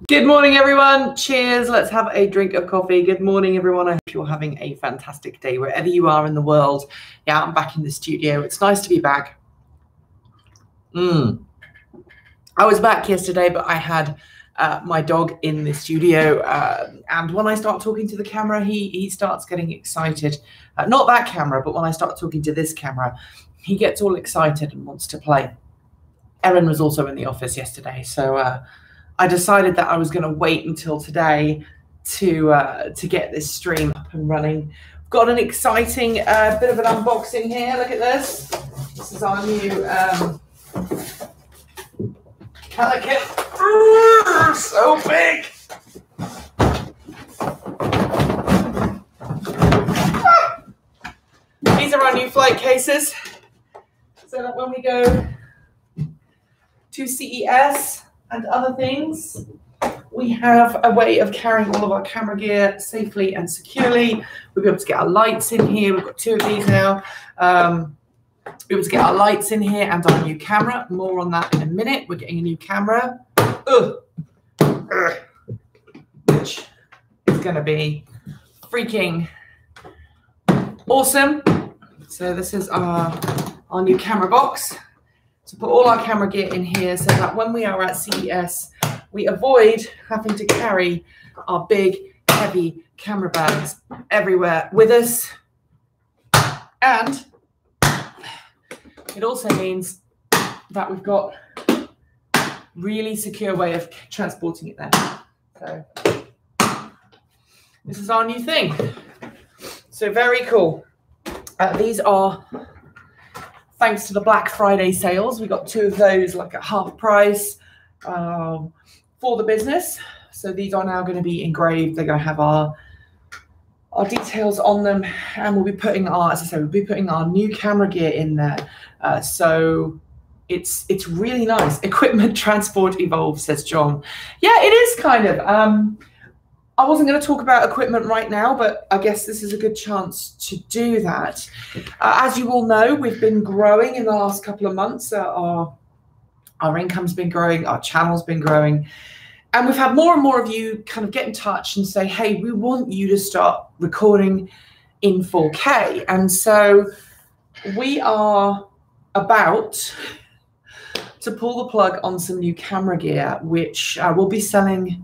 Good morning, everyone. Cheers. Let's have a drink of coffee. Good morning, everyone. I hope you're having a fantastic day wherever you are in the world. Yeah, I'm back in the studio. It's nice to be back. I was back yesterday, but I had my dog in the studio. And when I start talking to the camera, he starts getting excited. Not that camera, but when I start talking to this camera, he gets all excited and wants to play. Erin was also in the office yesterday, so I decided that I was going to wait until today to get this stream up and running. Got an exciting bit of an unboxing here. Look at this. This is our new Pelican. So big. These are our new flight cases. So that when we go to CES and other things, we have a way of carrying all of our camera gear safely and securely. We'll be able to get our lights in here. We've got two of these now. We'll be able to get our lights in here and our new camera. More on that in a minute. We're getting a new camera, which is going to be freaking awesome. So this is our new camera box. To put all our camera gear in here so that when we are at CES, we avoid having to carry our big, heavy camera bags everywhere with us. And it also means that we've got a really secure way of transporting it there. So this is our new thing. So very cool. These are thanks to the Black Friday sales. We got two of those like at half price for the business. So these are now going to be engraved. They're going to have our details on them, and we'll be putting our, as I said, we'll be putting our new camera gear in there. So it's really nice. Equipment transport evolves, says John. Yeah, it is kind of. I wasn't going to talk about equipment right now, but I guess this is a good chance to do that. As you all know, we've been growing in the last couple of months. Our income's been growing, our channel's been growing, and we've had more and more of you kind of get in touch and say, hey, we want you to start recording in 4K. And so we are about to pull the plug on some new camera gear, which we'll be selling.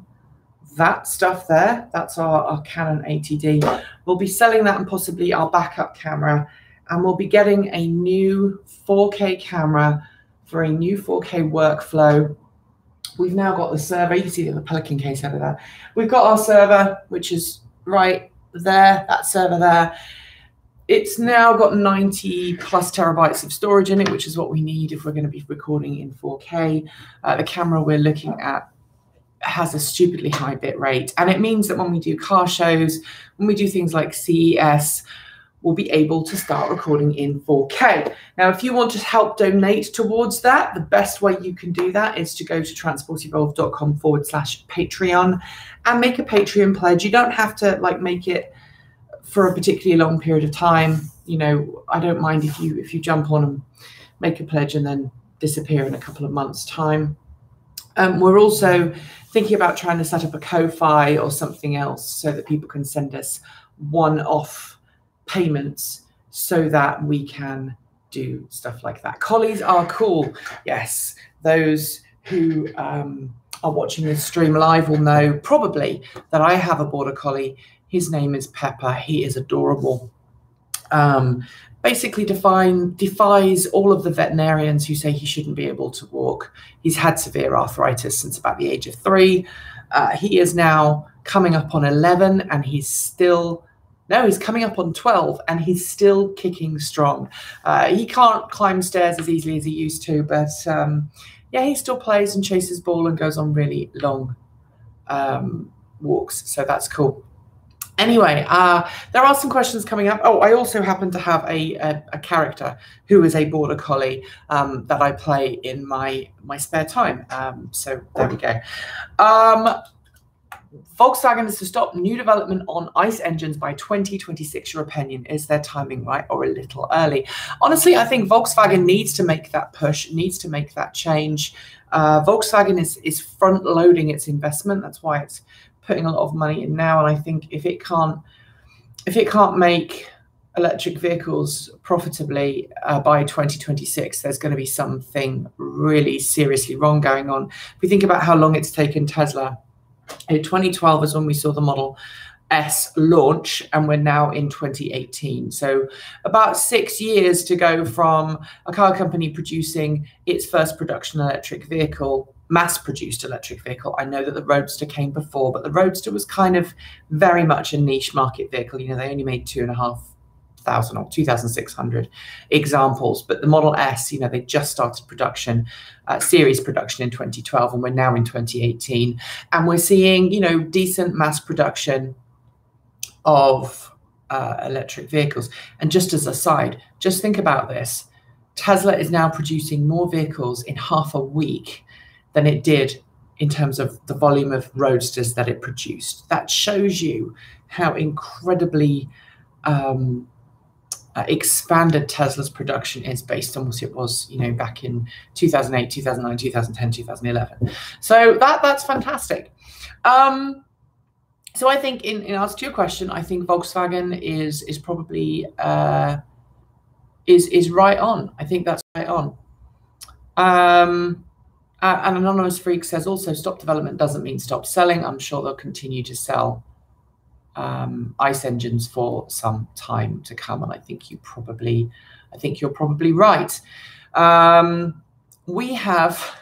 That stuff there, that's our Canon 80D. We'll be selling that and possibly our backup camera, and we'll be getting a new 4K camera for a new 4K workflow. We've now got the server. You can see the Pelican case over there. We've got our server, which is right there, that server there. It's now got 90 plus terabytes of storage in it, which is what we need if we're going to be recording in 4K. The camera we're looking at has a stupidly high bit rate, and it means that when we do car shows, when we do things like CES, we'll be able to start recording in 4K. Now, if you want to help donate towards that, the best way you can do that is to go to transportevolve.com/Patreon and make a Patreon pledge. You don't have to like make it for a particularly long period of time. You know, I don't mind if you jump on and make a pledge and then disappear in a couple of months' time. We're also thinking about trying to set up a Ko-Fi or something else so that people can send us one-off payments so that we can do stuff like that. Collies are cool. Yes, those who are watching this stream live will know probably that I have a border collie. His name is Pepper. He is adorable. Basically defies all of the veterinarians who say he shouldn't be able to walk. He's had severe arthritis since about the age of 3. He is now coming up on 11, and he's coming up on 12, and he's still kicking strong. He can't climb stairs as easily as he used to, but yeah, he still plays and chases ball and goes on really long walks, so that's cool. Anyway, there are some questions coming up. Oh, I also happen to have a character who is a border collie that I play in my spare time. So there we go. Volkswagen is to stop new development on ICE engines by 2026. Your opinion, is their timing right or a little early? Honestly, I think Volkswagen needs to make that push, needs to make that change. Volkswagen is front loading its investment. That's why it's putting a lot of money in now. And I think if it can't make electric vehicles profitably by 2026, there's going to be something really seriously wrong going on. If we think about how long it's taken Tesla, in 2012 is when we saw the Model S launch, and we're now in 2018. So about 6 years to go from a car company producing its first production electric vehicle, mass-produced electric vehicle. I know that the Roadster came before, but the Roadster was kind of very much a niche market vehicle. You know, they only made 2,500 or 2,600 examples, but the Model S, you know, they just started production, series production in 2012, and we're now in 2018, and we're seeing, you know, decent mass production of electric vehicles. And just as a side, just think about this. Tesla is now producing more vehicles in half a week than it did in terms of the volume of Roadsters that it produced. That shows you how incredibly expanded Tesla's production is based on what it was, you know, back in 2008, 2009, 2010, 2011. So that's fantastic. So I think in answer to your question, I think Volkswagen is probably is right on. I think that's right on. An Anonymous Freak says also stop development doesn't mean stop selling. I'm sure they'll continue to sell ICE engines for some time to come, and I think you're probably right. We have,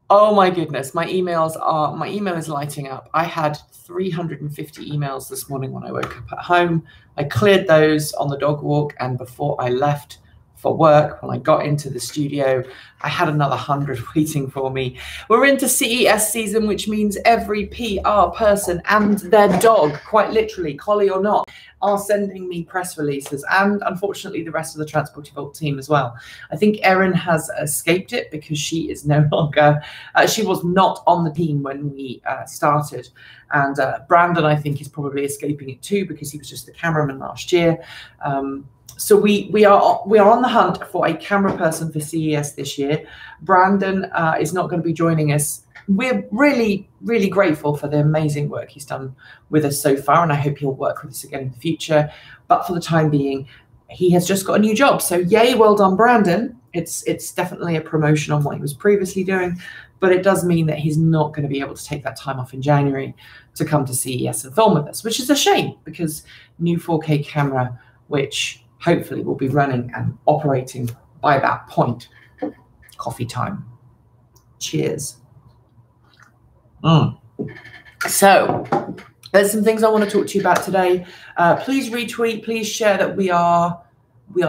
oh my goodness, my email is lighting up. I had 350 emails this morning when I woke up at home. I cleared those on the dog walk, and before I left for work, when I got into the studio, I had another 100 waiting for me. We're into CES season, which means every PR person and their dog, quite literally, collie or not, are sending me press releases, and unfortunately the rest of the Transport Evolved team as well. I think Erin has escaped it because she is no longer, she was not on the team when we started, and Brandon, I think, is probably escaping it too because he was just the cameraman last year. So we are on the hunt for a camera person for CES this year. Brandon is not going to be joining us. We're really, really grateful for the amazing work he's done with us so far, and I hope he'll work with us again in the future. But for the time being, he has just got a new job. So yay, well done, Brandon. It's definitely a promotion on what he was previously doing, but it does mean that he's not going to be able to take that time off in January to come to CES and film with us, which is a shame because new 4K camera, which hopefully will be running and operating by that point. Coffee time. Cheers. So there's some things I want to talk to you about today. Please retweet, please share that we are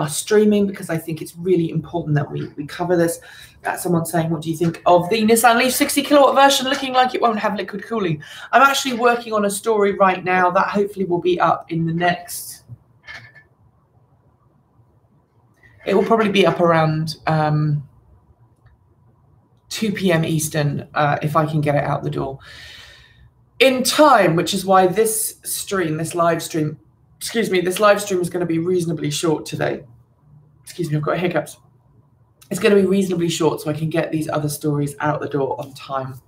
streaming, because I think it's really important that we cover this. Someone saying, what do you think of the Nissan Leaf 60 kilowatt version looking like it won't have liquid cooling? I'm actually working on a story right now that hopefully will be up in the next, it will probably be up around 2 p.m. Eastern, if I can get it out the door in time, which is why this live stream is going to be reasonably short today. Excuse me, I've got hiccups. It's going to be reasonably short so I can get these other stories out the door on time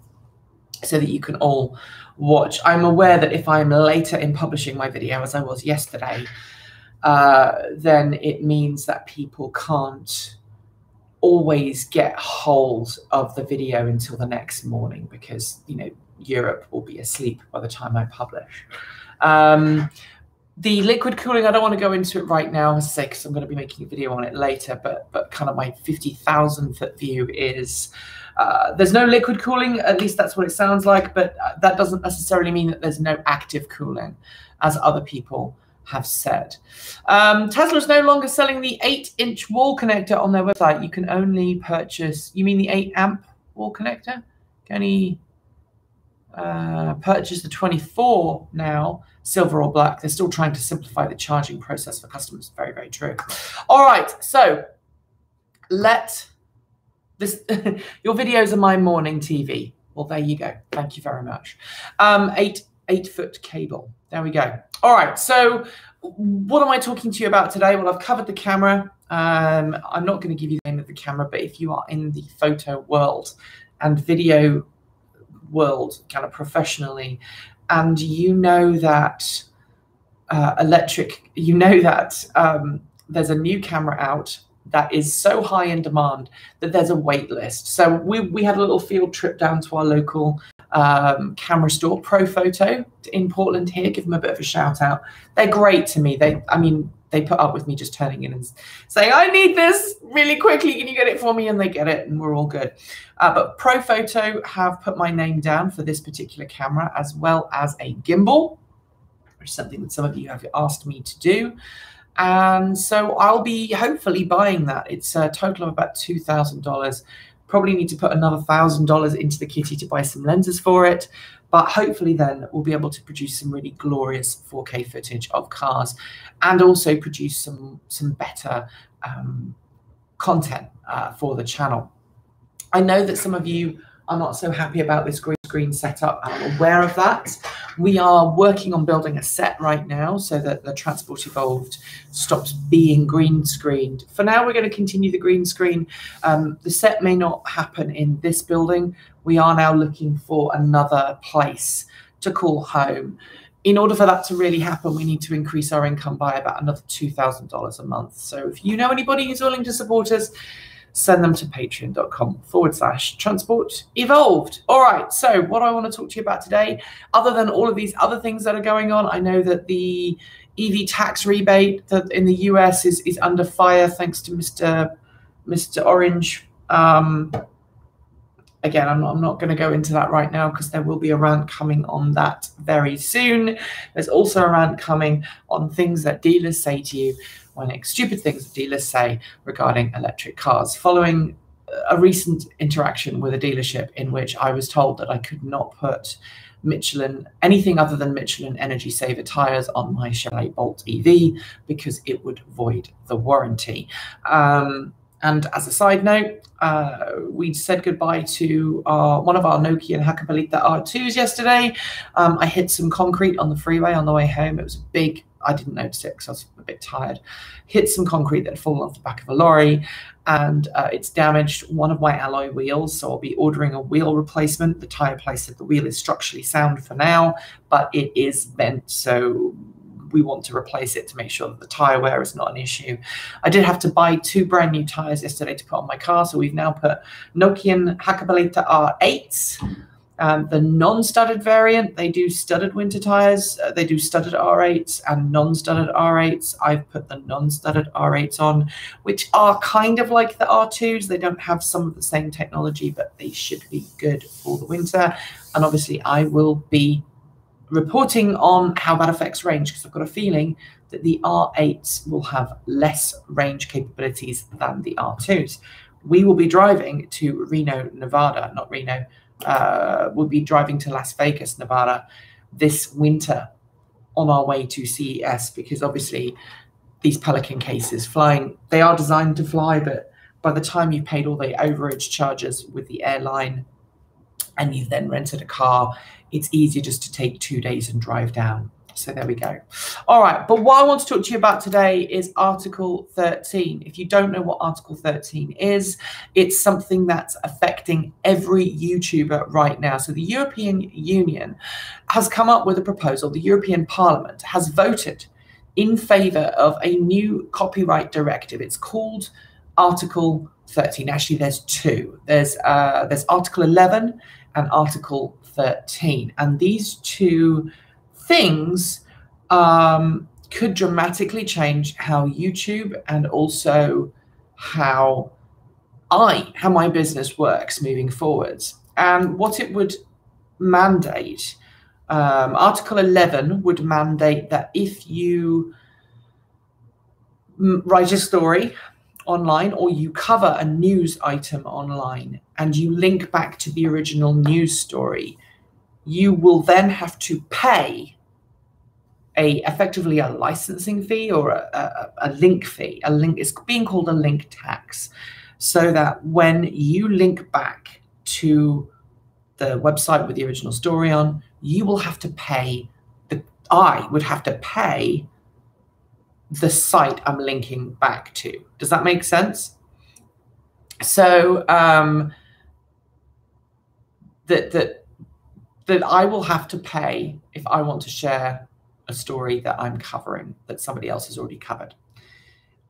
so that you can all watch. I'm aware that if I'm later in publishing my video, as I was yesterday, then it means that people can't always get hold of the video until the next morning because, you know, Europe will be asleep by the time I publish. The liquid cooling, I don't want to go into it right now, as I say, because I'm going to be making a video on it later, but kind of my 50,000 foot view is there's no liquid cooling, at least that's what it sounds like, but that doesn't necessarily mean that there's no active cooling, as other people have said. Tesla is no longer selling the 8-inch wall connector on their website. You can only purchase, you mean the 8 amp wall connector? You can only purchase the 24 now, silver or black. They're still trying to simplify the charging process for customers. Very, very true. All right, so let this, your videos are my morning TV. Well, there you go. Thank you very much. 8-foot cable. There we go. All right. So what am I talking to you about today? Well, I've covered the camera. I'm not going to give you the name of the camera, but if you are in the photo world and video world kind of professionally, and you know that there's a new camera out that is so high in demand that there's a wait list. So we had a little field trip down to our local camera store, Profoto, in Portland here. Give them a bit of a shout out. They're great to me. They put up with me just turning in and saying, I need this really quickly. Can you get it for me? And they get it, and we're all good. But Profoto have put my name down for this particular camera, as well as a gimbal, which is something that some of you have asked me to do. And so I'll be hopefully buying that. It's a total of about $2,000. Probably need to put another $1,000 into the kitty to buy some lenses for it. But hopefully then we'll be able to produce some really glorious 4K footage of cars, and also produce some better content for the channel. I know that some of you are not so happy about this green screen setup. I'm aware of that. We are working on building a set right now so that the Transport Evolved stops being green screened. For now, we're going to continue the green screen. The set may not happen in this building. We are now looking for another place to call home. In order for that to really happen, we need to increase our income by about another $2,000 a month. So if you know anybody who's willing to support us, send them to patreon.com/Transport Evolved. All right, so what I want to talk to you about today, other than all of these other things that are going on, I know that the EV tax rebate that in the US is under fire thanks to Mr. Orange. Again, I'm not going to go into that right now because there will be a rant coming on that very soon. There's also a rant coming on things that dealers say to you, stupid things that dealers say regarding electric cars. Following a recent interaction with a dealership in which I was told that I could not put Michelin, anything other than Michelin Energy Saver tires on my Chevrolet Bolt EV because it would void the warranty. And as a side note, we said goodbye to one of our Nokian Hakkapeliitta R2s yesterday. I hit some concrete on the freeway on the way home. It was big. I didn't notice it because I was a bit tired. Hit some concrete that had fallen off the back of a lorry, and it's damaged one of my alloy wheels. So I'll be ordering a wheel replacement. The tire place said the wheel is structurally sound for now, but it is bent. So we want to replace it to make sure that the tire wear is not an issue. I did have to buy 2 brand new tires yesterday to put on my car. So we've now put Nokian Hakkapeliitta R8s. The non-studded variant, they do studded winter tires. They do studded R8s and non-studded R8s. I've put the non-studded R8s on, which are kind of like the R2s. They don't have some of the same technology, but they should be good for the winter. And obviously I will be reporting on how that affects range, because I've got a feeling that the R8s will have less range capabilities than the R2s. We will be driving to Reno, Nevada, not Reno. We'll be driving to Las Vegas, Nevada this winter on our way to CES, because obviously these Pelican cases flying, they are designed to fly, but by the time you've paid all the overage charges with the airline and you've then rented a car, it's easier just to take 2 days and drive down. So there we go. All right, but what I want to talk to you about today is Article 13. If you don't know what Article 13 is, it's something that's affecting every YouTuber right now. So the European Union has come up with a proposal. The European Parliament has voted in favor of a new copyright directive. It's called Article 13. Actually, there's 2. There's Article 11 and Article 13. And these 2 things could dramatically change how YouTube and also how my business works moving forwards. And what it would mandate, Article 11 would mandate that if you write a story online or you cover a news item online and you link back to the original news story, you will then have to pay effectively a licensing fee or a link fee. A link is being called a link tax, so that when you link back to the website with the original story on, you will have to pay I would have to pay the site I'm linking back to. Does that make sense? So that I will have to pay if I want to share a story that I'm covering that somebody else has already covered.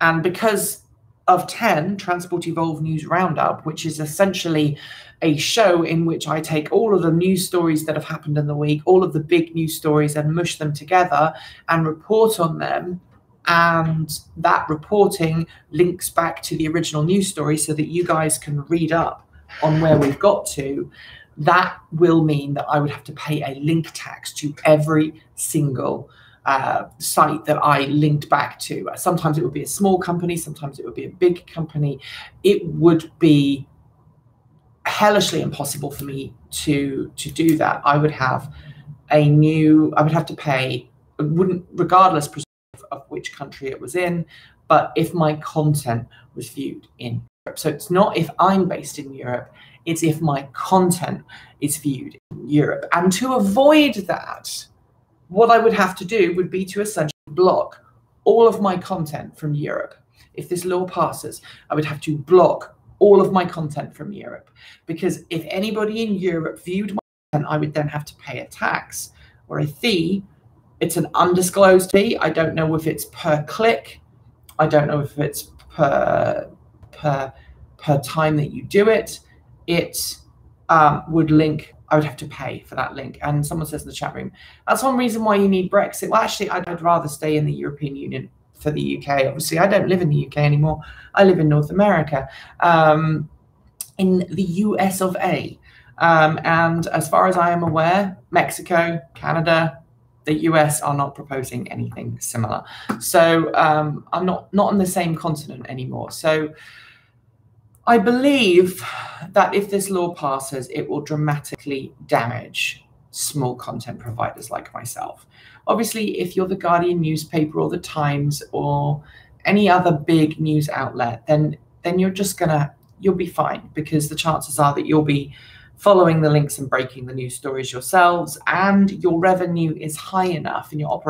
And because of 10, Transport Evolve News Roundup, which is essentially a show in which I take all of the news stories that have happened in the week, all of the big news stories, and mush them together and report on them. And that reporting links back to the original news story so that you guys can read up on where we've got to. That will mean that I would have to pay a link tax to every single site that I linked back to. Sometimes it would be a small company, sometimes it would be a big company. It would be hellishly impossible for me to do that. I would have to pay, regardless of which country it was in, but if my content was viewed in Europe. So it's not if I'm based in Europe, it's if my content is viewed in Europe. And to avoid that, what I would have to do would be to essentially block all of my content from Europe. If this law passes, I would have to block all of my content from Europe, because if anybody in Europe viewed my content, I would then have to pay a tax or a fee. It's an undisclosed fee. I don't know if it's per click. I don't know if it's per time that you do it. It would link. I would have to pay for that link. And someone says in the chat room, that's one reason why you need Brexit. Well, actually, I'd rather stay in the European Union for the UK. Obviously, I don't live in the UK anymore. I live in North America, in the US of A. And as far as I am aware, Mexico, Canada, the US are not proposing anything similar. So I'm not on the same continent anymore. So I believe that if this law passes, it will dramatically damage small content providers like myself. Obviously, if you're the Guardian newspaper or the Times or any other big news outlet, then you'll be fine, because the chances are that you'll be following the links and breaking the news stories yourselves, and your revenue is high enough and your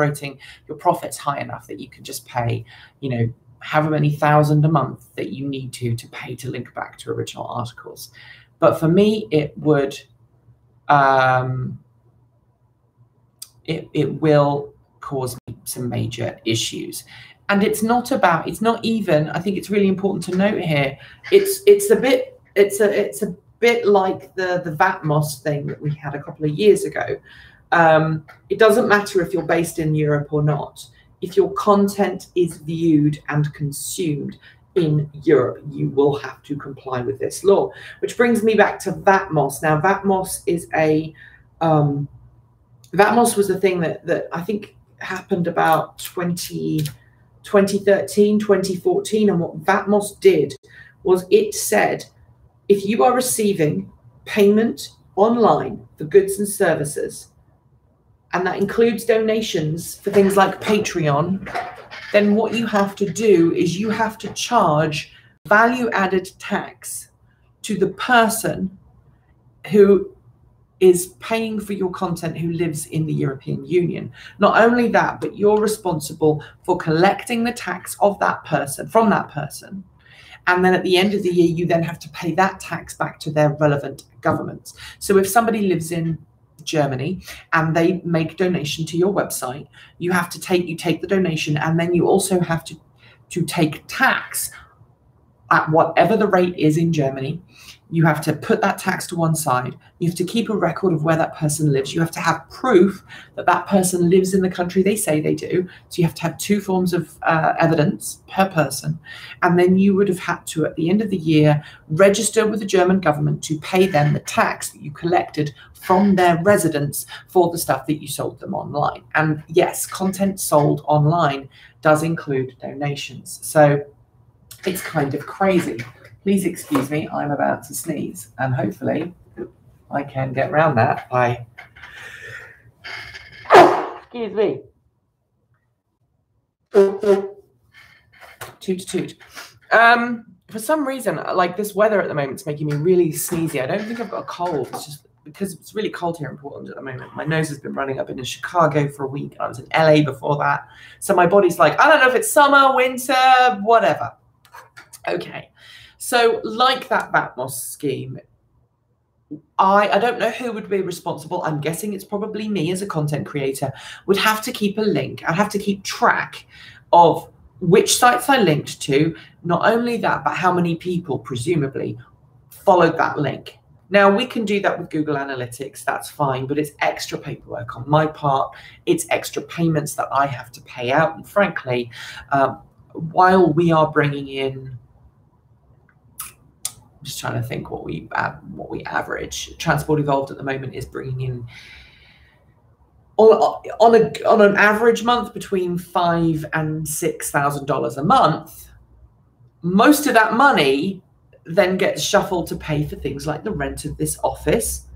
profit's high enough that you can just pay, however many thousand a month that you need to pay to link back to original articles. But for me, it would, it will cause me some major issues. And it's not even, I think it's really important to note here, it's a bit like the VATMOS thing that we had a couple of years ago. It doesn't matter if you're based in Europe or not. If your content is viewed and consumed in Europe, you will have to comply with this law. Which brings me back to VATMOS. Now, VATMOS is VATMOS was a thing that I think happened about 2013, 2014. And what VATMOS did was it said, if you are receiving payment online for goods and services, and that includes donations for things like Patreon, then what you have to do is you have to charge value-added tax to the person who is paying for your content who lives in the European Union. Not only that, but you're responsible for collecting the tax of that person, from that person. And then at the end of the year, you then have to pay that tax back to their relevant governments. So if somebody lives in Germany and they make donation to your website, you take the donation, and then you also have to take tax at whatever the rate is in Germany. You have to put that tax to one side. You have to keep a record of where that person lives. You have to have proof that that person lives in the country they say they do. So you have to have 2 forms of evidence per person. And then you would have had to, at the end of the year, register with the German government to pay them the tax that you collected from their residents for the stuff that you sold them online. And yes, content sold online does include donations. So it's kind of crazy. Please excuse me, I'm about to sneeze, and hopefully I can get around that by, excuse me, toot toot. For some reason, like this weather at the moment is making me really sneezy. I don't think I've got a cold, it's just because it's really cold here in Portland at the moment, my nose has been running. I've been in Chicago for a week. I was in LA before that. So my body's like, I don't know if it's summer, winter, whatever. Okay. So like that Batmos scheme, I don't know who would be responsible. I'm guessing it's probably me as a content creator, would have to keep a link. I'd have to keep track of which sites I linked to. Not only that, but how many people presumably followed that link. Now, we can do that with Google Analytics, that's fine, but it's extra paperwork on my part. It's extra payments that I have to pay out. And frankly, while we are bringing in, I'm just trying to think what we average. Transport Evolved at the moment is bringing in, on an average month, between $5,000 and $6,000 a month. Most of that money then gets shuffled to pay for things like the rent of this office.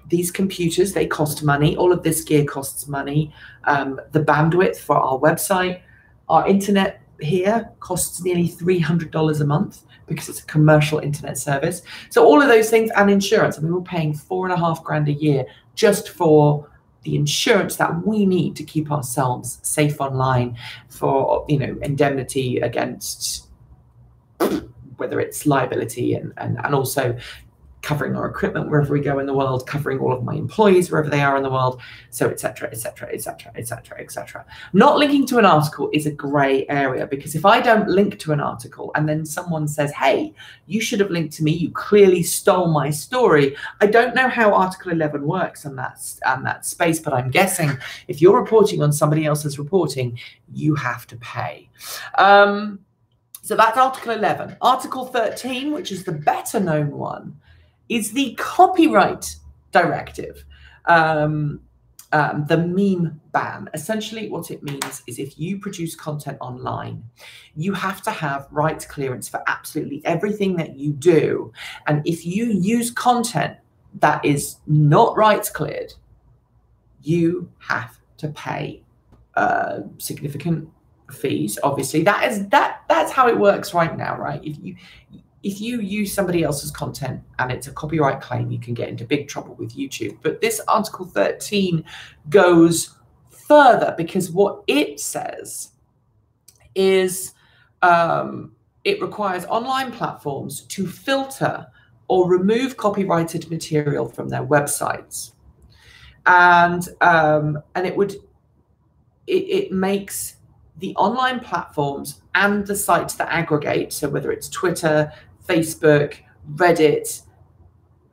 These computers, they cost money. All of this gear costs money. The bandwidth for our website, our internet here costs nearly $300 a month because it's a commercial internet service. So all of those things, and insurance. I mean, we're paying $4.5 grand a year just for the insurance that we need to keep ourselves safe online, for, you know, indemnity against whether it's liability and also covering our equipment wherever we go in the world, covering all of my employees wherever they are in the world, so et cetera, et cetera, et cetera, et cetera, et cetera. Not linking to an article is a gray area, because if I don't link to an article and then someone says, hey, you should have linked to me, you clearly stole my story. I don't know how Article 11 works on that space, but I'm guessing if you're reporting on somebody else's reporting, you have to pay. So that's Article 11. Article 13, which is the better known one, is the copyright directive, the meme ban. Essentially what it means is if you produce content online, you have to have rights clearance for absolutely everything that you do. And if you use content that is not rights cleared, you have to pay significant fees. Obviously, that's how it works right now, right? If you use somebody else's content and it's a copyright claim, you can get into big trouble with YouTube. But this Article 13 goes further, because what it says is it requires online platforms to filter or remove copyrighted material from their websites, and it makes the online platforms and the sites that aggregate, so whether it's Twitter, Facebook, Reddit,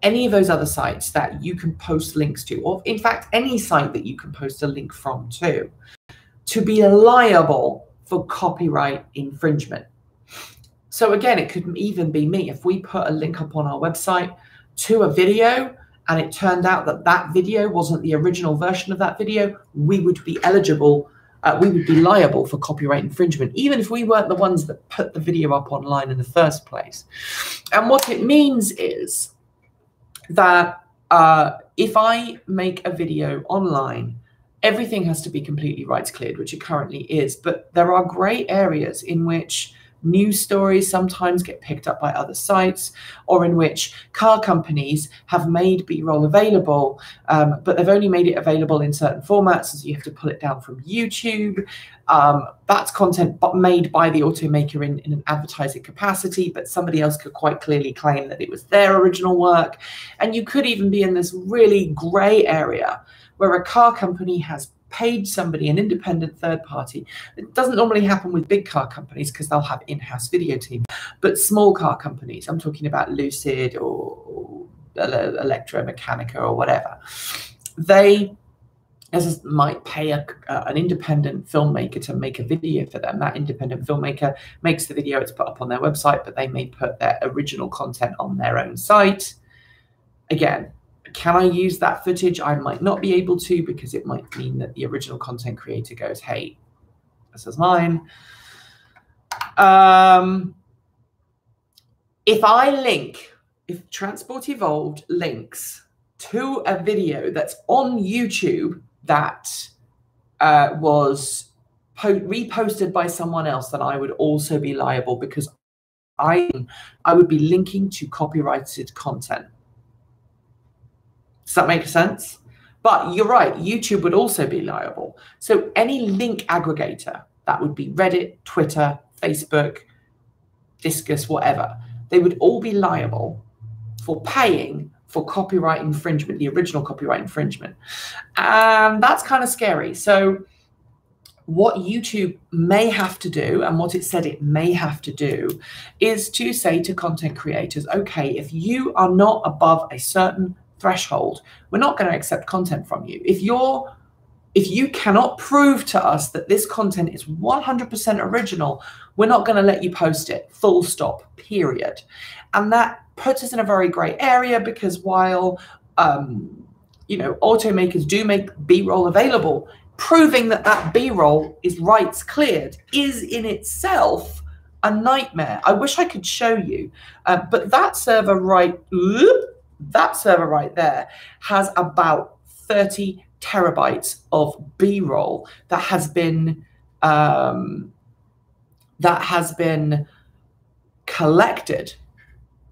any of those other sites that you can post links to, or in fact, any site that you can post a link from to be liable for copyright infringement. So again, it could even be me. If we put a link up on our website to a video and it turned out that that video wasn't the original version of that video, we would be eligible, we would be liable for copyright infringement, even if we weren't the ones that put the video up online in the first place. And what it means is that if I make a video online, everything has to be completely rights cleared, which it currently is. But there are gray areas in which news stories sometimes get picked up by other sites, or in which car companies have made B-roll available, but they've only made it available in certain formats, so you have to pull it down from YouTube. That's content made by the automaker in an advertising capacity, but somebody else could quite clearly claim that it was their original work. And you could even be in this really gray area where a car company has paid somebody, an independent third party. It doesn't normally happen with big car companies because they'll have in-house video team, but small car companies, I'm talking about Lucid or Electromechanica or whatever, they might pay an independent filmmaker to make a video for them. That independent filmmaker makes the video, it's put up on their website, but they may put their original content on their own site. Again, can I use that footage? I might not be able to, because it might mean that the original content creator goes, hey, this is mine. If Transport Evolved links to a video that's on YouTube that was reposted by someone else, then I would also be liable, because I would be linking to copyrighted content. that make sense? But you're right, YouTube would also be liable. So any link aggregator, that would be Reddit, Twitter, Facebook, Disqus, whatever, they would all be liable for paying for copyright infringement, the original copyright infringement. And that's kind of scary. So what YouTube may have to do, and what it said it may have to do, is to say to content creators, okay, if you are not above a certain threshold, we're not going to accept content from you. If you cannot prove to us that this content is 100% original, we're not going to let you post it, full stop, period. And that puts us in a very gray area, because while automakers do make B-roll available, proving that that B-roll is rights cleared is in itself a nightmare. I wish I could show you, but that server right there has about 30 terabytes of B-roll that has been collected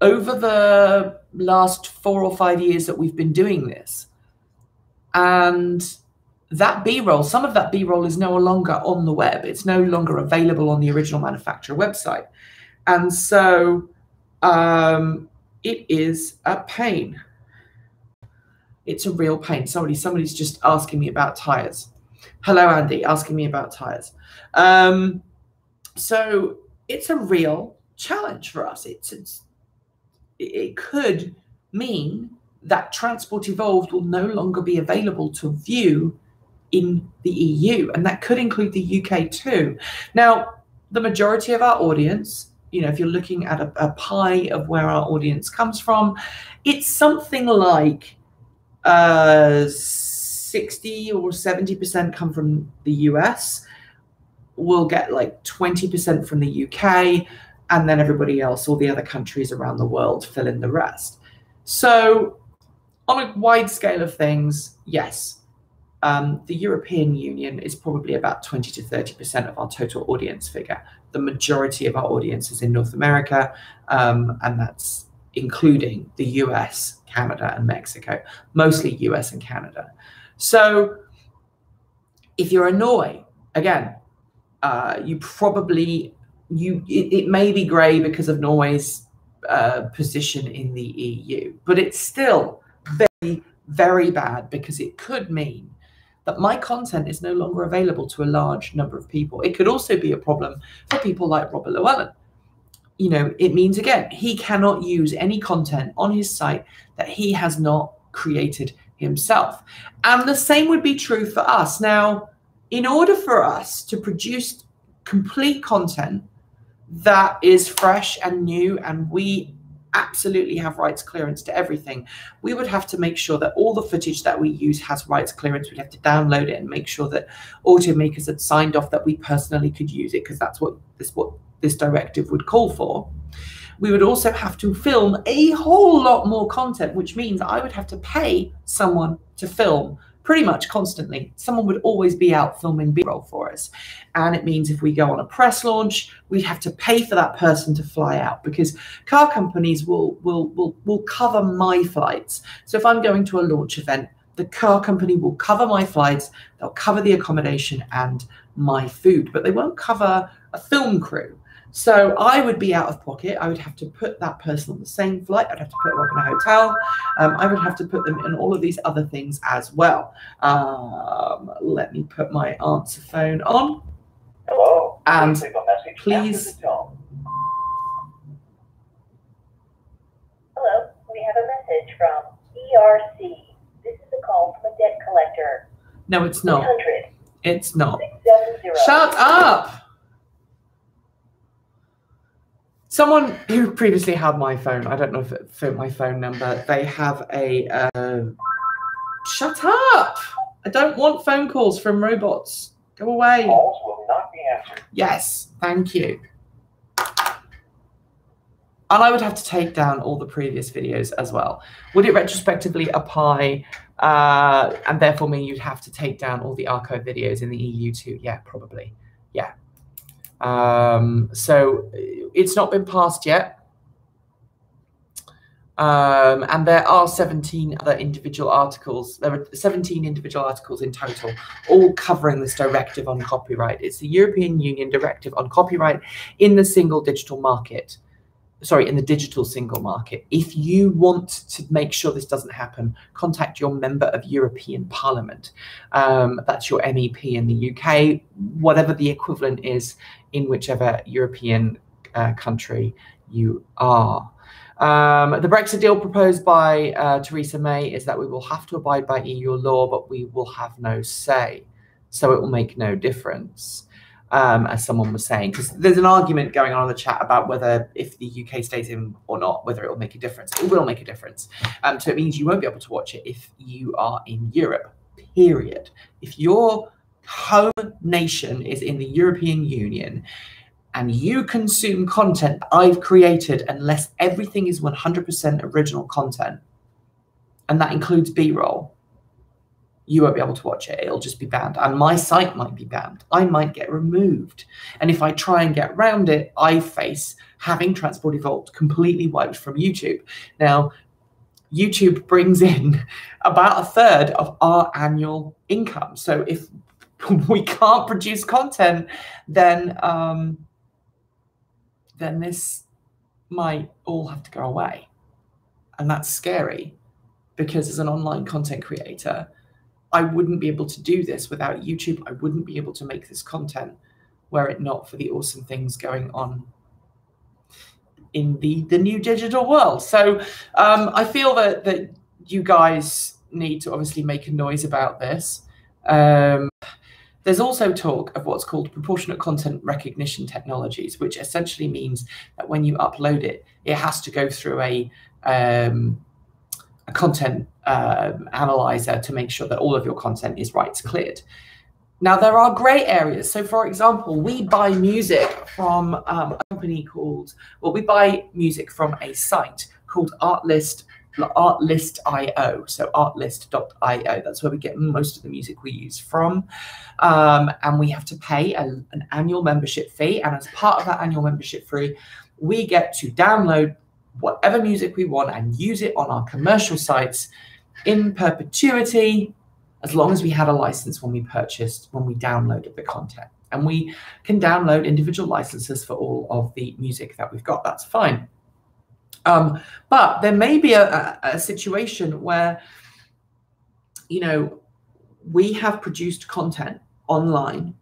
over the last 4 or 5 years that we've been doing this. And that B-roll, some of that B-roll is no longer on the web. It's no longer available on the original manufacturer website. And so it is a pain. It's a real pain. Somebody's just asking me about tires. Hello, Andy, asking me about tires. So it's a real challenge for us. It could mean that Transport Evolved will no longer be available to view in the EU, and that could include the UK too. Now, the majority of our audience, if you're looking at a pie of where our audience comes from, it's something like 60 or 70% come from the US. We'll get like 20% from the UK, and then everybody else, all the other countries around the world, fill in the rest. So on a wide scale of things, yes, the European Union is probably about 20 to 30% of our total audience figure. The majority of our audience is in North America, and that's including the US, Canada, and Mexico, mostly US and Canada. So if you're a Norway, again, it may be grey because of Norway's position in the EU, but it's still very, very bad, because it could mean that my content is no longer available to a large number of people. It could also be a problem for people like Robert Llewellyn. It means, again, he cannot use any content on his site that he has not created himself. And the same would be true for us. Now, in order for us to produce complete content that is fresh and new, and we absolutely have rights clearance to everything, we would have to make sure that all the footage that we use has rights clearance. We'd have to download it and make sure that automakers had signed off that we personally could use it, because that's what this directive would call for. We would also have to film a whole lot more content, which means I would have to pay someone to film pretty much constantly. Someone would always be out filming B-roll for us. And it means if we go on a press launch, we'd have to pay for that person to fly out, because car companies will cover my flights. So if I'm going to a launch event, the car company will cover my flights, they'll cover the accommodation and my food, but they won't cover a film crew. So I would be out of pocket. I would have to put that person on the same flight. I'd have to put them up in a hotel. I would have to put them in all of these other things as well. Let me put my answer phone on. Hello. And please. Hello. We have a message from ERC. This is a call from a debt collector. No, it's not. 100. It's not. 670. Shut up. Someone who previously had my phone, I don't know if it fit my phone number, they have a... shut up! I don't want phone calls from robots. Go away. Calls will not be answered. Yes, thank you. And I would have to take down all the previous videos as well. Would it retrospectively apply and therefore mean you'd have to take down all the archive videos in the EU too? Yeah, probably. Yeah. So it's not been passed yet. And there are 17 other individual articles. There are 17 individual articles in total, all covering this directive on copyright. It's the European Union Directive on Copyright in the single digital market. Sorry, in the digital single market. If you want to make sure this doesn't happen, contact your member of European Parliament. That's your MEP in the UK, whatever the equivalent is in whichever European country you are. The Brexit deal proposed by Theresa May is that we will have to abide by EU law, but we will have no say. So it will make no difference, as someone was saying, because there's an argument going on in the chat about whether if the UK stays in or not, whether it will make a difference. It will make a difference. So it means you won't be able to watch it if you are in Europe, period. If your home nation is in the European Union, and you consume content I've created, unless everything is 100% original content, and that includes B-roll, you won't be able to watch it. It'll just be banned. And my site might be banned. I might get removed. And if I try and get around it, I face having Transport Evolved completely wiped from YouTube. Now, YouTube brings in about 1/3 of our annual income. So if we can't produce content, then this might all have to go away. And that's scary, because as an online content creator, I wouldn't be able to do this without YouTube. I wouldn't be able to make this content were it not for the awesome things going on in the new digital world. So I feel that you guys need to obviously make a noise about this. There's also talk of what's called proportionate content recognition technologies, which essentially means that when you upload it, it has to go through a content analyzer to make sure that all of your content is rights cleared. Now, there are grey areas. So, for example, we buy music from a company called, well, we buy music from a site called Artlist.io, so artlist.io. That's where we get most of the music we use from. And we have to pay an annual membership fee. And as part of that annual membership fee, we get to download whatever music we want and use it on our commercial sites in perpetuity, as long as we had a license when we downloaded the content. And we can download individual licenses for all of the music that we've got. That's fine. But there may be a situation where, you know, we have produced content online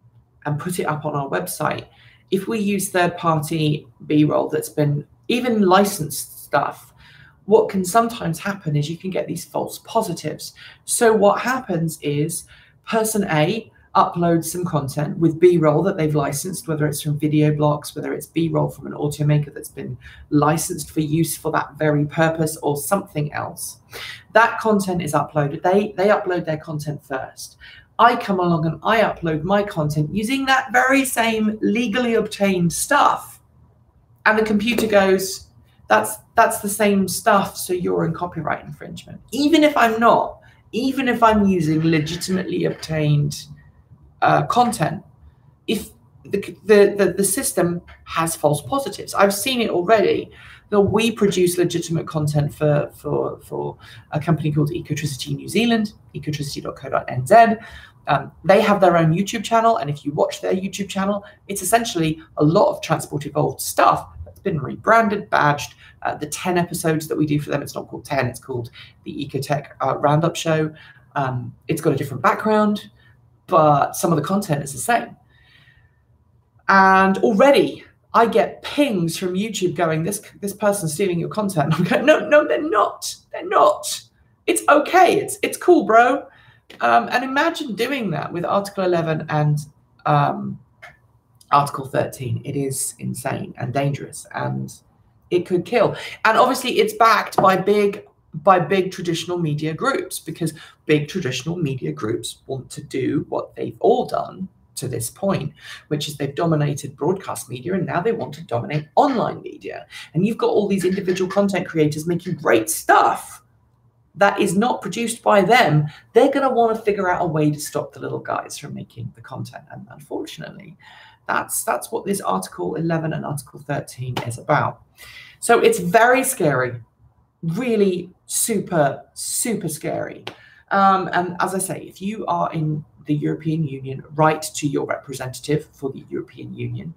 and put it up on our website. If we use third-party B-roll that's been even licensed stuff, what can sometimes happen is you can get these false positives. So what happens is person A uploads some content with B-roll that they've licensed, whether it's from Video Blocks, whether it's B-roll from an automaker that's been licensed for use for that very purpose or something else. That content is uploaded. They upload their content first. I come along and I upload my content using that very same legally obtained stuff. And the computer goes, that's the same stuff, so you're in copyright infringement. Even if I'm not, even if I'm using legitimately obtained content, if the system has false positives. I've seen it already. That we produce legitimate content for a company called Ecotricity New Zealand, ecotricity.co.nz. They have their own YouTube channel, and if you watch their YouTube channel, it's essentially a lot of Transport Evolved stuff that's been rebranded, badged. The 10 episodes that we do for them, it's not called 10, it's called the Ecotech Roundup Show. It's got a different background, but some of the content is the same. And already I get pings from YouTube going, this person's stealing your content. And I'm going, no, they're not. They're not. It's okay. It's cool, bro. And imagine doing that with Article 11 and Article 13. It is insane and dangerous, and it could kill. And obviously, it's backed by big traditional media groups, because big traditional media groups want to do what they've all done to this point, which is they've dominated broadcast media, and now they want to dominate online media. And you've got all these individual content creators making great stuff that is not produced by them. They're going to want to figure out a way to stop the little guys from making the content. And unfortunately, that's what this Article 11 and Article 13 is about. So it's very scary. really super, super scary. And as I say, if you are in the European Union, write to your representative for the European Union.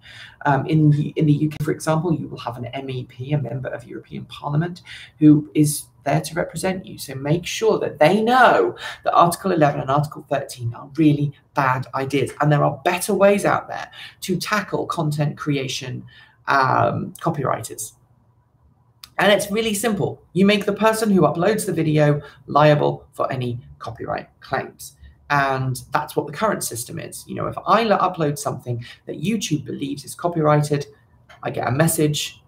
In the UK, for example, you will have an MEP, a member of European Parliament, who is there to represent you. So make sure that they know that Article 11 and Article 13 are really bad ideas. And there are better ways out there to tackle content creation copywriters. And it's really simple. You make the person who uploads the video liable for any copyright claims. And that's what the current system is. You know, if I upload something that YouTube believes is copyrighted, I get a message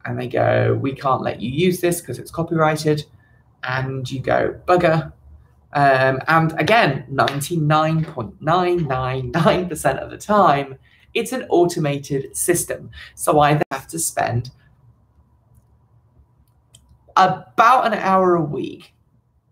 and they go, we can't let you use this because it's copyrighted. And you go, bugger. And again, 99.999% of the time, it's an automated system. So I have to spend about an hour a week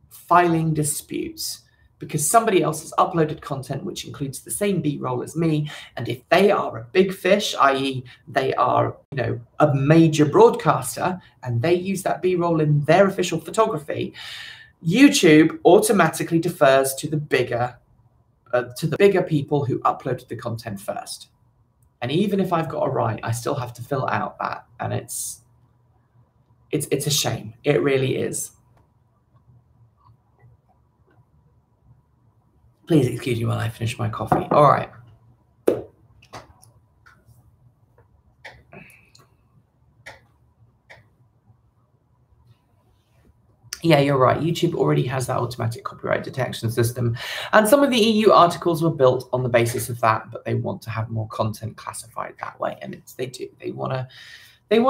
filing disputes because somebody else has uploaded content which includes the same B-roll as me, and if they are a big fish, i.e. they are, you know, a major broadcaster and they use that B-roll in their official photography, YouTube automatically defers to the bigger people who uploaded the content first. And even if I've got a right, I still have to fill out that, and it's a shame. It really is. Please excuse me while I finish my coffee. All right. Yeah, you're right. YouTube already has that automatic copyright detection system. And some of the EU articles were built on the basis of that, but they want to have more content classified that way. And they do. They want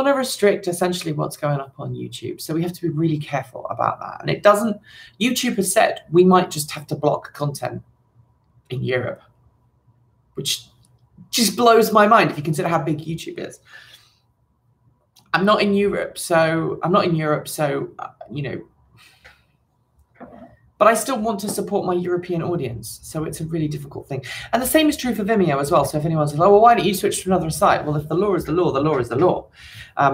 to restrict essentially what's going up on YouTube. So we have to be really careful about that. And YouTube has said we might just have to block content in Europe, which just blows my mind if you consider how big YouTube is. I'm not in Europe, so you know, but I still want to support my European audience. So it's a really difficult thing. And the same is true for Vimeo as well. So if anyone says, oh, well, why don't you switch to another site? Well, if the law is the law, the law is the law.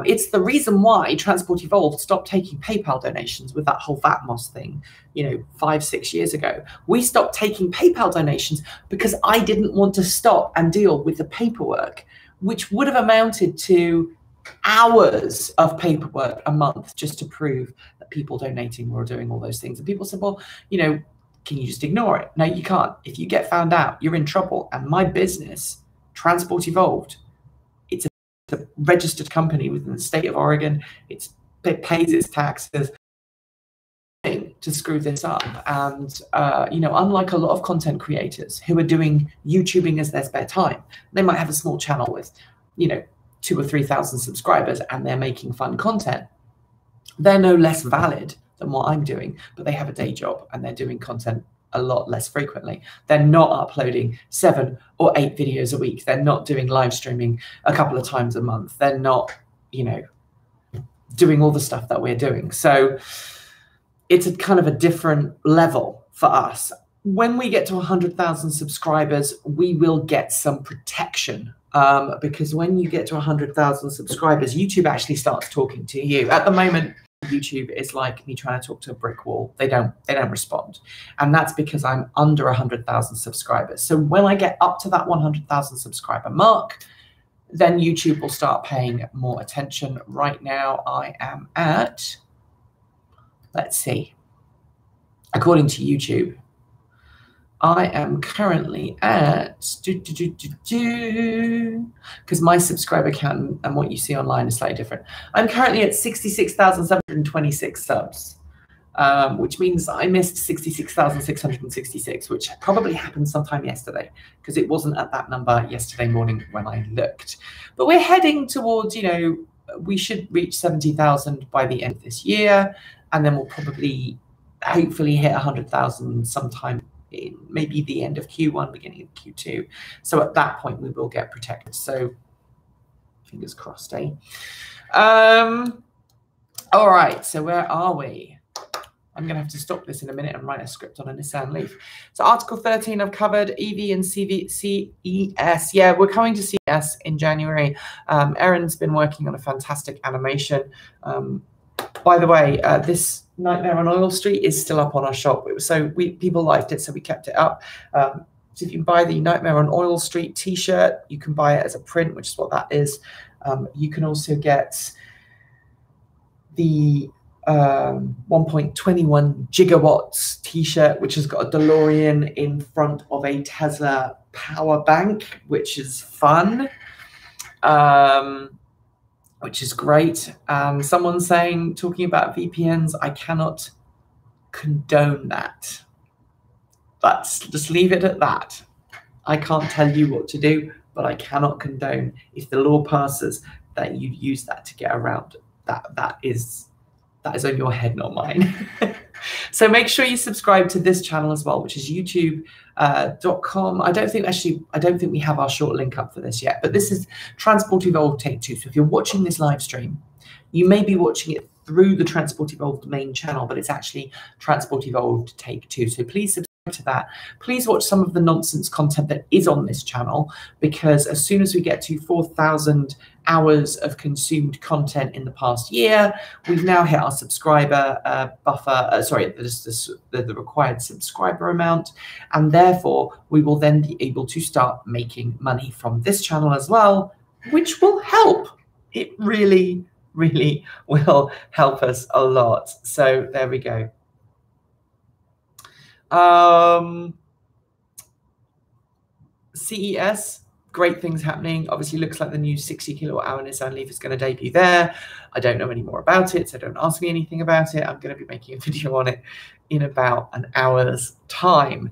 It's the reason why Transport Evolved stopped taking PayPal donations with that whole VATMOS thing, you know, 5-6 years ago. We stopped taking PayPal donations because I didn't want to stop and deal with the paperwork, which would have amounted to hours of paperwork a month just to prove that people donating were doing all those things. And people said, well, you know, can you just ignore it? No, you can't. If you get found out, you're in trouble. And my business, Transport Evolved, it's a registered company within the state of Oregon. It pays its taxes to screw this up. And, you know, unlike a lot of content creators who are doing YouTubing as their spare time, they might have a small channel with, you know, 2,000 or 3,000 subscribers and they're making fun content. They're no less valid than what I'm doing, but they have a day job and they're doing content a lot less frequently. They're not uploading 7 or 8 videos a week. They're not doing live streaming a couple of times a month. They're not, you know, doing all the stuff that we're doing. So it's a kind of a different level for us. When we get to 100,000 subscribers, we will get some protection. Because when you get to 100,000 subscribers, YouTube actually starts talking to you. At the moment, YouTube is like me trying to talk to a brick wall. They don't respond. And that's because I'm under 100,000 subscribers. So when I get up to that 100,000 subscriber mark, then YouTube will start paying more attention. Right now, I am at, let's see, according to YouTube, I am currently at, because my subscriber count and what you see online is slightly different. I'm currently at 66,726 subs, which means I missed 66,666, which probably happened sometime yesterday because it wasn't at that number yesterday morning when I looked. But we're heading towards, you know, we should reach 70,000 by the end of this year, and then we'll probably, hopefully hit 100,000 sometime in maybe the end of Q1, beginning of Q2. So at that point, we will get protected. So fingers crossed, eh? All right, so where are we? I'm going to have to stop this in a minute and write a script on a Nissan Leaf. So Article 13 I've covered, EV and CES. Yeah, we're coming to CES in January. Erin's been working on a fantastic animation. By the way, this Nightmare on Oil Street is still up on our shop. So people liked it, so we kept it up. So if you can buy the Nightmare on Oil Street t-shirt, you can buy it as a print, which is what that is. You can also get the 1.21 gigawatts t-shirt, which has got a DeLorean in front of a Tesla power bank, which is fun, which is great. Someone's saying, talking about VPNs, I cannot condone that. Let's just leave it at that. I can't tell you what to do, but I cannot condone if the law passes that you use that to get around that. That is on your head, not mine. So make sure you subscribe to this channel as well, which is youtube.com. I don't think we have our short link up for this yet, but this is Transport Evolved Take 2. So if you're watching this live stream, you may be watching it through the Transport Evolved main channel, but it's actually Transport Evolved Take 2. So please subscribe to that. Please watch some of the nonsense content that is on this channel, because as soon as we get to 4,000 hours of consumed content in the past year, we've now hit our subscriber buffer, the required subscriber amount, and therefore we will then be able to start making money from this channel as well, which will help. It really, really will help us a lot. So there we go. CES, great things happening. Obviously looks like the new 60 kilowatt hour Nissan Leaf is going to debut there. I don't know any more about it, so don't ask me anything about it. I'm going to be making a video on it in about an hour's time.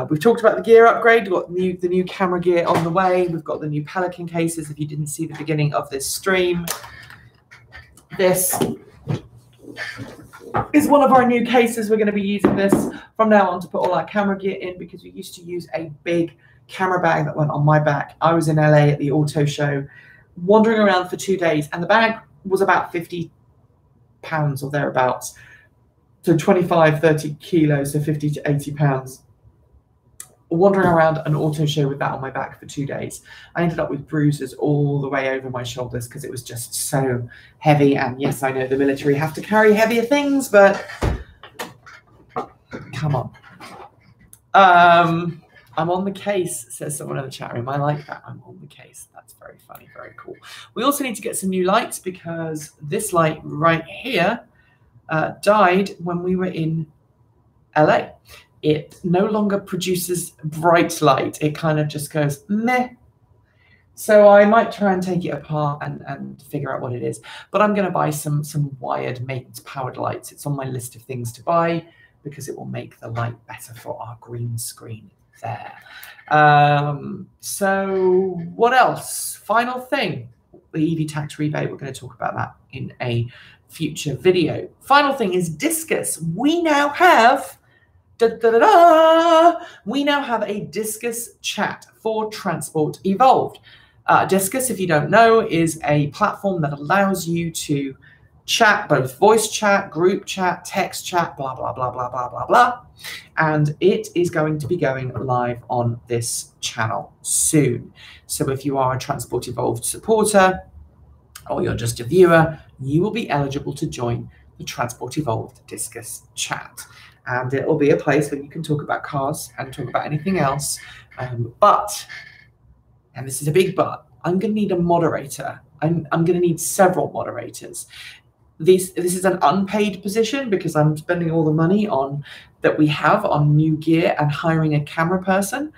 We've talked about the gear upgrade. We've got the new camera gear on the way. We've got the new Pelican cases. If you didn't see the beginning of this stream, this is one of our new cases. We're going to be using this from now on to put all our camera gear in, because we used to use a big camera bag that went on my back. I was in LA at the auto show, wandering around for 2 days, and the bag was about 50 pounds or thereabouts. So 25, 30 kilos, so 50 to 80 pounds. Wandering around an auto show with that on my back for 2 days. I ended up with bruises all the way over my shoulders because it was just so heavy. And yes, I know the military have to carry heavier things, but come on. I'm on the case, says someone in the chat room. I like that. I'm on the case. That's very funny, very cool. We also need to get some new lights, because this light right here died when we were in LA. It no longer produces bright light. It kind of just goes meh. So I might try and take it apart and figure out what it is. But I'm going to buy some wired mains powered lights. It's on my list of things to buy, because it will make the light better for our green screen there. So what else? Final thing, the EV tax rebate. We're going to talk about that in a future video. Final thing is Disqus. We now have we now have a Disqus chat for Transport Evolved. Disqus, if you don't know, is a platform that allows you to chat, both voice chat, group chat, text chat, blah, blah, blah, blah, blah, blah, blah. And it is going to be going live on this channel soon. So if you are a Transport Evolved supporter, or you're just a viewer, you will be eligible to join the Transport Evolved Disqus chat. And it will be a place where you can talk about cars and talk about anything else. But, and this is a big but, I'm going to need a moderator. I'm going to need several moderators. This is an unpaid position, because I'm spending all the money on that we have on new gear and hiring a camera person.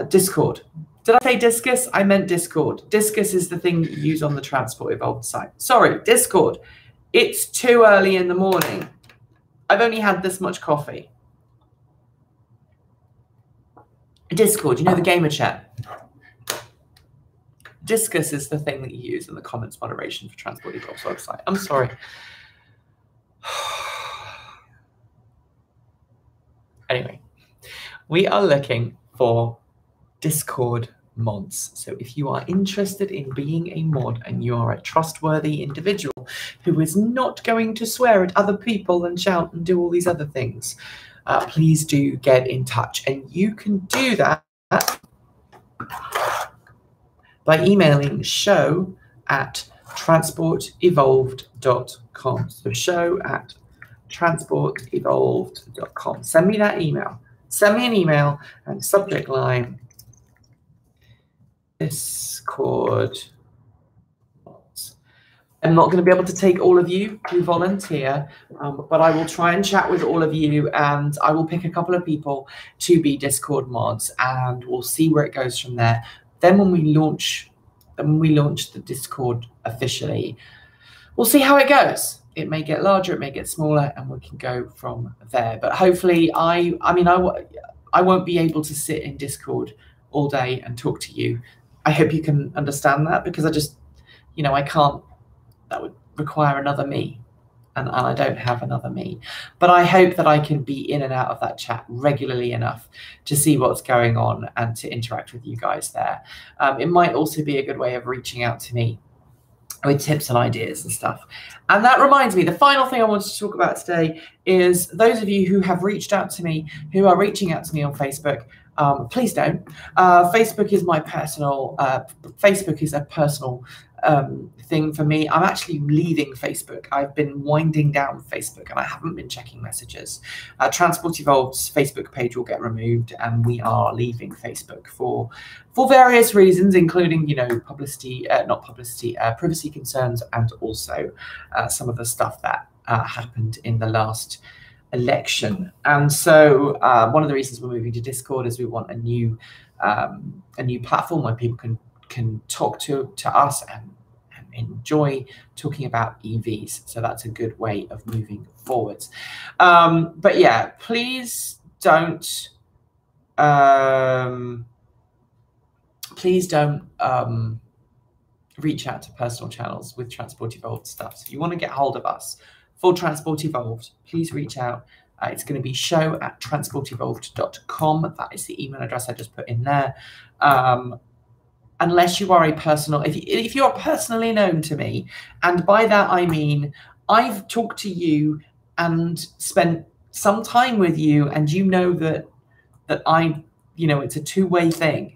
Discord. Did I say Disqus? I meant Discord. Disqus is the thing you use on the Transport Evolved site. Sorry, Discord. It's too early in the morning. I've only had this much coffee. Discord, you know, the gamer chat. Disqus is the thing that you use in the comments moderation for Transport Evolved's website. I'm sorry. Anyway, we are looking for Discord mods. So if you are interested in being a mod and you are a trustworthy individual who is not going to swear at other people and shout and do all these other things, please do get in touch. And you can do that by emailing show@ transportevolved.com. So show@transportevolved.com. Send me that email. Send me an email and subject line Discord. I'm not going to be able to take all of you who volunteer, but I will try and chat with all of you, and I will pick a couple of people to be Discord mods, and we'll see where it goes from there. Then when we launch the Discord officially, we'll see how it goes. It may get larger, it may get smaller, and we can go from there. But hopefully, I won't be able to sit in Discord all day and talk to you. I hope you can understand that, because I just, I can't. That would require another me, and I don't have another me. But I hope that I can be in and out of that chat regularly enough to see what's going on and to interact with you guys there. It might also be a good way of reaching out to me with tips and ideas and stuff. And that reminds me, the final thing I wanted to talk about today is those of you who have reached out to me, who are reaching out to me on Facebook. Please don't. Facebook is my personal, Facebook is a personal thing for me. I'm actually leaving Facebook. I've been winding down Facebook and I haven't been checking messages. Transport Evolved's Facebook page will get removed, and we are leaving Facebook for various reasons, including, privacy concerns, and also some of the stuff that happened in the last election. And so one of the reasons we're moving to Discord is we want a new platform where people can talk to us and enjoy talking about EVs. So that's a good way of moving forwards. But yeah, please don't reach out to personal channels with Transport Evolved stuff. So if you want to get hold of us for Transport Evolved, please reach out. It's going to be show@transportevolved.com. That is the email address I just put in there. Unless you are a personal, if you're personally known to me, and by that I mean I've talked to you and spent some time with you, and you know that it's a two-way thing,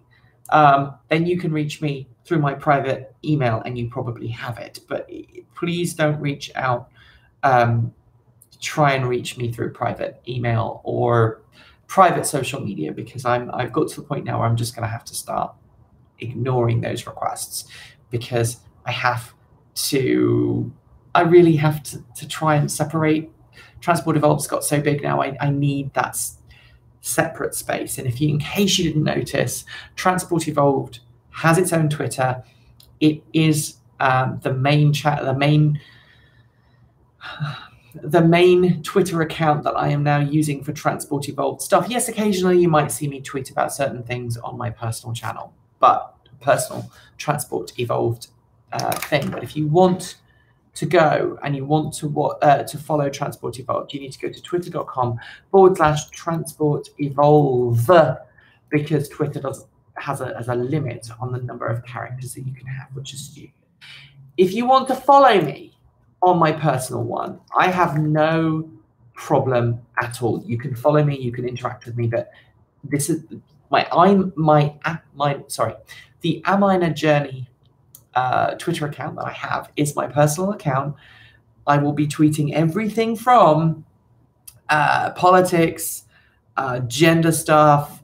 then you can reach me through my private email, and you probably have it. But please don't reach out. Try and reach me through private email or private social media, because I've got to the point now where I'm just going to have to start ignoring those requests, because I really have to try and separate. Transport Evolved's got so big now, I need that separate space. And in case you didn't notice, Transport Evolved has its own Twitter. It is the main Twitter account that I am now using for Transport Evolved stuff. Yes, occasionally you might see me tweet about certain things on my personal channel, but personal Transport Evolved thing. But if you want to go and you want to follow Transport Evolved, you need to go to twitter.com/Transport Evolve, because Twitter has a limit on the number of characters that you can have, which is stupid. If you want to follow me on my personal one, I have no problem at all. You can follow me, you can interact with me, but this is the Am I in a Journey Twitter account that I have is my personal account. I will be tweeting everything from politics, gender stuff,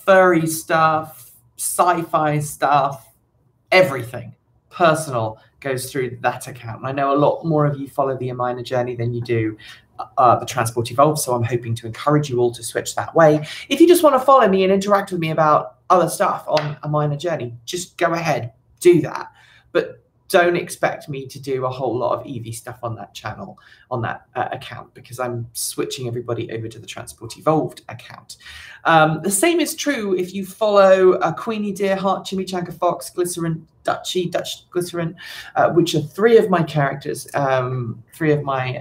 furry stuff, sci-fi stuff, everything personal goes through that account. And I know a lot more of you follow the Am I in a Journey than you do the Transport Evolved, so I'm hoping to encourage you all to switch that way. If you just want to follow me and interact with me about other stuff on Am I in a Journey, just go ahead, do that. But don't expect me to do a whole lot of EV stuff on that channel, on that account, because I'm switching everybody over to the Transport Evolved account. The same is true if you follow Queenie, Deerheart, Chimichanga Fox, Glycerin, Dutch Glycerin, which are three of my characters, three of my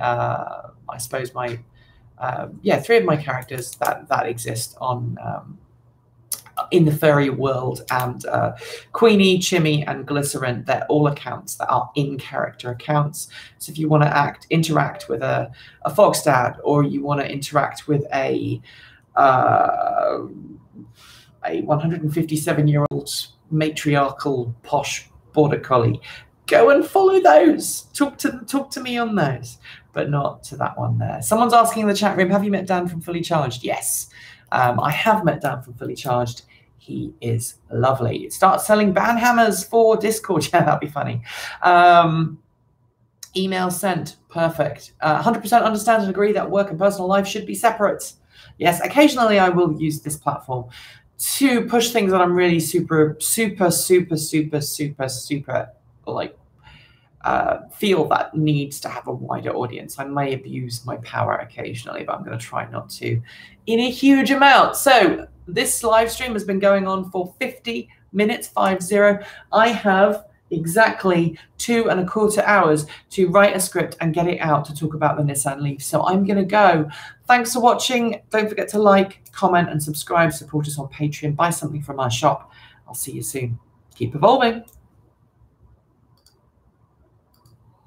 characters that exist on in the furry world. And Queenie, Chimmy, and Glycerin, they're all accounts that are in-character accounts. So if you want to interact with a fox dad, or you want to interact with a 157-year-old matriarchal posh border collie, go and follow those. Talk to me on those, but not to that one there. Someone's asking in the chat room, have you met Dan from Fully Charged? Yes, I have met Dan from Fully Charged. He is lovely. Start selling band hammers for Discord. Yeah, that'd be funny. Email sent. Perfect. 100% understand and agree that work and personal life should be separate. Yes, occasionally I will use this platform to push things that I'm really super like feel that needs to have a wider audience. I may abuse my power occasionally, but I'm going to try not to in a huge amount. So this live stream has been going on for 50 minutes, 50. I have exactly 2¼ hours to write a script and get it out to talk about the Nissan Leaf. So I'm going to go. Thanks for watching. Don't forget to like, comment, and subscribe. Support us on Patreon. Buy something from our shop. I'll see you soon. Keep evolving.